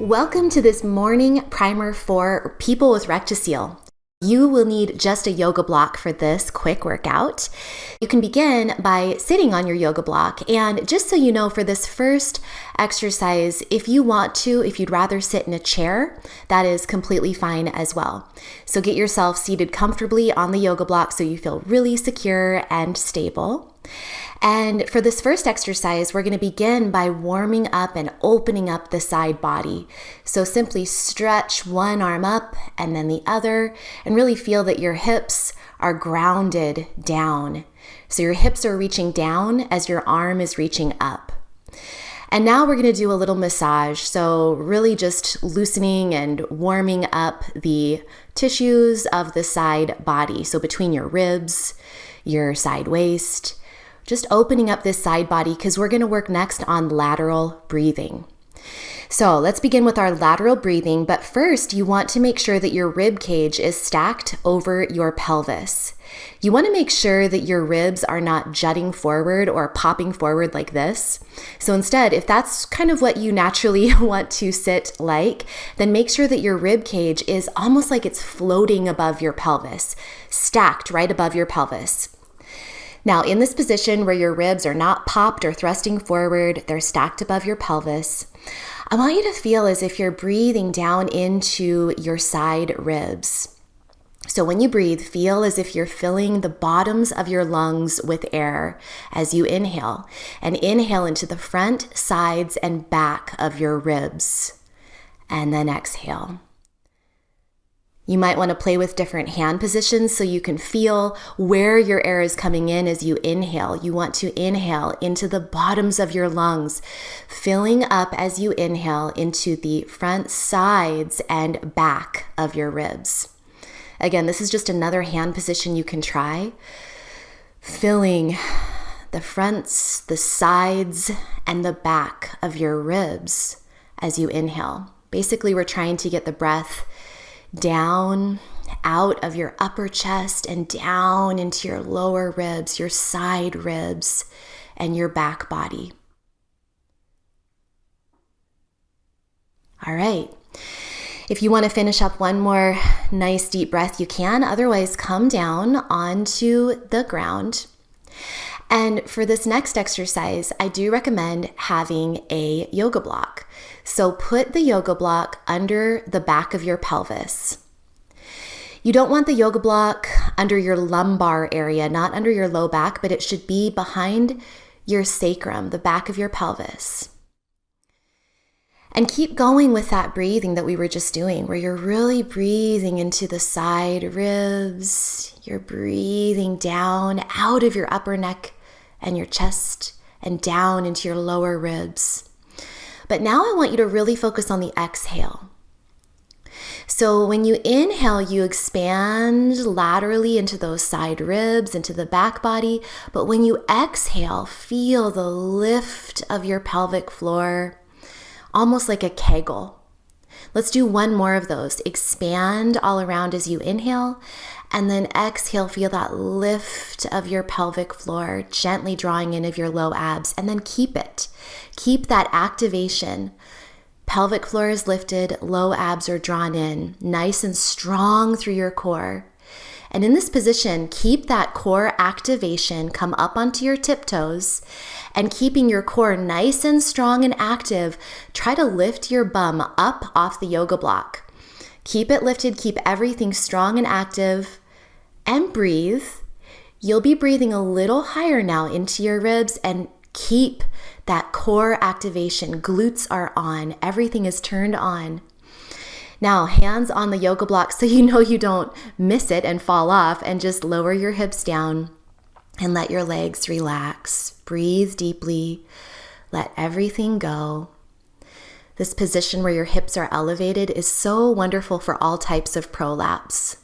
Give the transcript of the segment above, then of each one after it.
Welcome to this morning primer for people with Rectocele. You will need just a yoga block for this quick workout. You can begin by sitting on your yoga block, and just so you know, for this first exercise, if you'd rather sit in a chair, that is completely fine as well. So get yourself seated comfortably on the yoga block so you feel really secure and stable. And for this first exercise, we're going to begin by warming up and opening up the side body. So simply stretch one arm up and then the other, and really feel that your hips are grounded down. So your hips are reaching down as your arm is reaching up. And now we're going to do a little massage. So really just loosening and warming up the tissues of the side body. So between your ribs, your side waist, just opening up this side body because we're going to work next on lateral breathing. So let's begin with our lateral breathing, but first you want to make sure that your rib cage is stacked over your pelvis. You want to make sure that your ribs are not jutting forward or popping forward like this. So instead, if that's kind of what you naturally want to sit like, then make sure that your rib cage is almost like it's floating above your pelvis, stacked right above your pelvis. Now, in this position where your ribs are not popped or thrusting forward, they're stacked above your pelvis, I want you to feel as if you're breathing down into your side ribs. So when you breathe, feel as if you're filling the bottoms of your lungs with air as you inhale, and inhale into the front, sides, and back of your ribs, and then exhale. You might want to play with different hand positions so you can feel where your air is coming in as you inhale. You want to inhale into the bottoms of your lungs, filling up as you inhale into the front, sides, and back of your ribs. Again, this is just another hand position you can try. Filling the fronts, the sides, and the back of your ribs as you inhale. Basically, we're trying to get the breath down out of your upper chest and down into your lower ribs, your side ribs, and your back body. All right. If you want to finish up one more nice deep breath, you can. Otherwise, come down onto the ground. And for this next exercise, I do recommend having a yoga block. So put the yoga block under the back of your pelvis. You don't want the yoga block under your lumbar area, not under your low back, but it should be behind your sacrum, the back of your pelvis. And keep going with that breathing that we were just doing, where you're really breathing into the side ribs. You're breathing down out of your upper neck and your chest and down into your lower ribs. But now I want you to really focus on the exhale. So when you inhale, you expand laterally into those side ribs, into the back body. But when you exhale, feel the lift of your pelvic floor, almost like a kegel. Let's do one more of those. Expand all around as you inhale, and then exhale, feel that lift of your pelvic floor, gently drawing in of your low abs, and then keep it. Keep that activation. Pelvic floor is lifted, low abs are drawn in, nice and strong through your core. And in this position, keep that core activation, come up onto your tiptoes, and keeping your core nice and strong and active, try to lift your bum up off the yoga block. Keep it lifted, keep everything strong and active, and breathe. You'll be breathing a little higher now into your ribs, and keep that core activation. Glutes are on, everything is turned on. Now, hands on the yoga block so you know you don't miss it and fall off, and just lower your hips down and let your legs relax. Breathe deeply, let everything go. This position where your hips are elevated is so wonderful for all types of prolapse.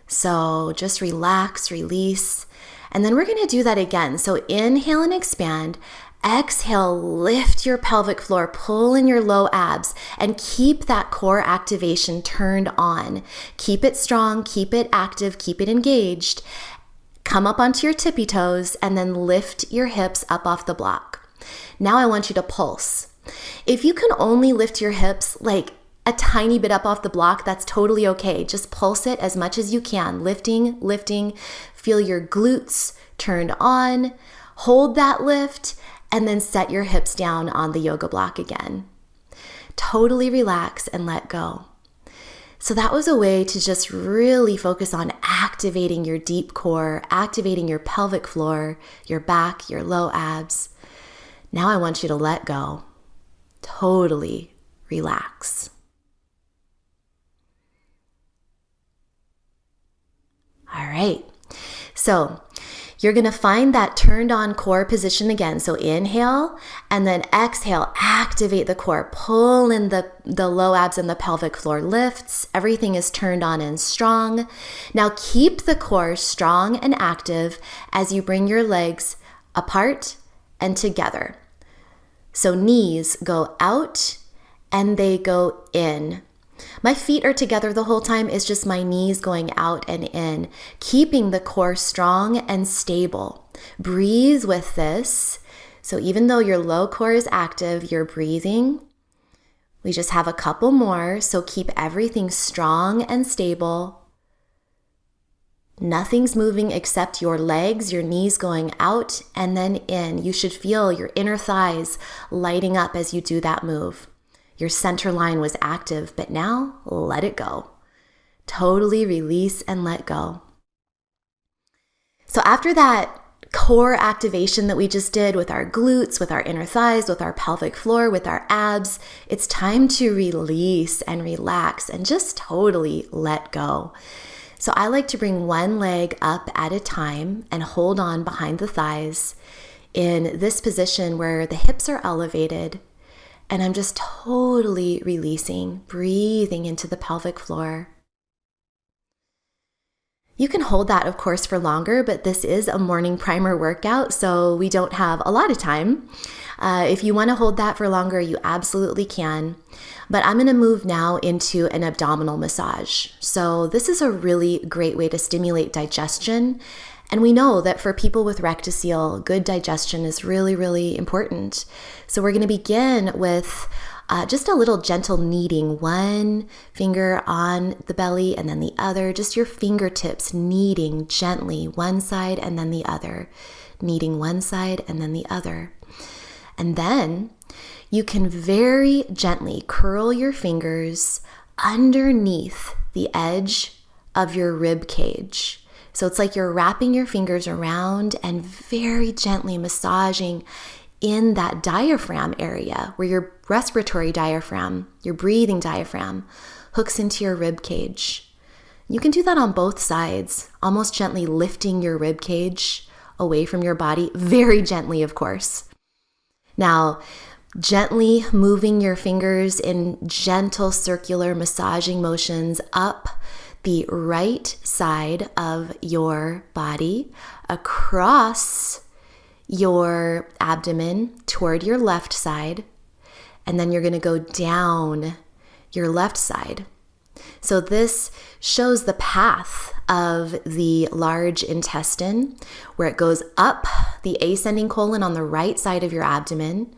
So just relax, release, and then we're going to do that again. So inhale and expand. Exhale, lift your pelvic floor, pull in your low abs, and keep that core activation turned on. Keep it strong, keep it active, keep it engaged. Come up onto your tippy toes and then lift your hips up off the block. Now I want you to pulse. If you can only lift your hips like a tiny bit up off the block, that's totally okay. Just pulse it as much as you can. Lifting, lifting. Feel your glutes turned on. Hold that lift and then set your hips down on the yoga block again. Totally relax and let go. So that was a way to just really focus on activating your deep core, activating your pelvic floor, your back, your low abs. Now I want you to let go. Totally relax. All right. So you're going to find that turned on core position again. So inhale and then exhale, activate the core, pull in the low abs and the pelvic floor lifts. Everything is turned on and strong. Now keep the core strong and active as you bring your legs apart and together. So knees go out and they go in. My feet are together the whole time. It's just my knees going out and in, keeping the core strong and stable. Breathe with this. So even though your low core is active, you're breathing. We just have a couple more. So keep everything strong and stable. Nothing's moving except your legs, your knees going out and then in. You should feel your inner thighs lighting up as you do that move. Your center line was active, but now let it go. Totally release and let go. So after that core activation that we just did with our glutes, with our inner thighs, with our pelvic floor, with our abs, it's time to release and relax and just totally let go. So I like to bring one leg up at a time and hold on behind the thighs in this position where the hips are elevated. And I'm just totally releasing, breathing into the pelvic floor. You can hold that, of course, for longer, but this is a morning primer workout, so we don't have a lot of time. If you want to hold that for longer, you absolutely can. But I'm going to move now into an abdominal massage. So this is a really great way to stimulate digestion. And we know that for people with Rectocele, good digestion is really, really important. So we're going to begin with just a little gentle kneading, one finger on the belly and then the other, just your fingertips kneading gently one side and then the other, kneading one side and then the other. And then you can very gently curl your fingers underneath the edge of your rib cage. So it's like you're wrapping your fingers around and very gently massaging in that diaphragm area where your respiratory diaphragm, your breathing diaphragm, hooks into your rib cage. You can do that on both sides, almost gently lifting your rib cage away from your body, very gently, of course. Now, gently moving your fingers in gentle circular massaging motions up the right side of your body, across your abdomen toward your left side, and then you're going to go down your left side. So this shows the path of the large intestine, where it goes up the ascending colon on the right side of your abdomen,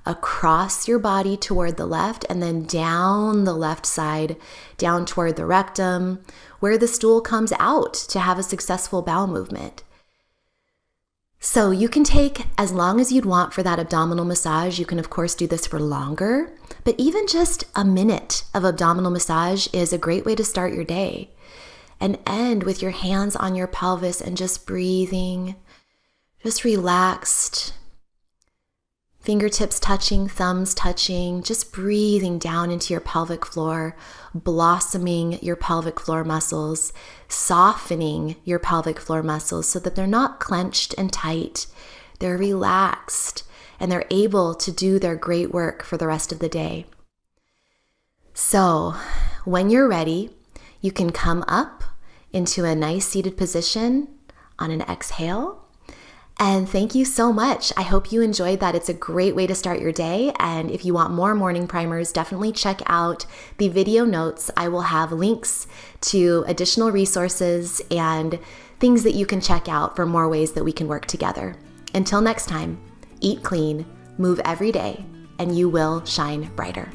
across your body toward the left, and then down the left side, down toward the rectum, where the stool comes out to have a successful bowel movement. So you can take as long as you'd want for that abdominal massage. You can, of course, do this for longer, but even just a minute of abdominal massage is a great way to start your day. And end with your hands on your pelvis and just breathing, just relaxed. Fingertips touching, thumbs touching, just breathing down into your pelvic floor, blossoming your pelvic floor muscles, softening your pelvic floor muscles so that they're not clenched and tight. They're relaxed and they're able to do their great work for the rest of the day. So when you're ready, you can come up into a nice seated position on an exhale. And thank you so much. I hope you enjoyed that. It's a great way to start your day. And if you want more morning primers, definitely check out the video notes. I will have links to additional resources and things that you can check out for more ways that we can work together. Until next time, eat clean, move every day, and you will shine brighter.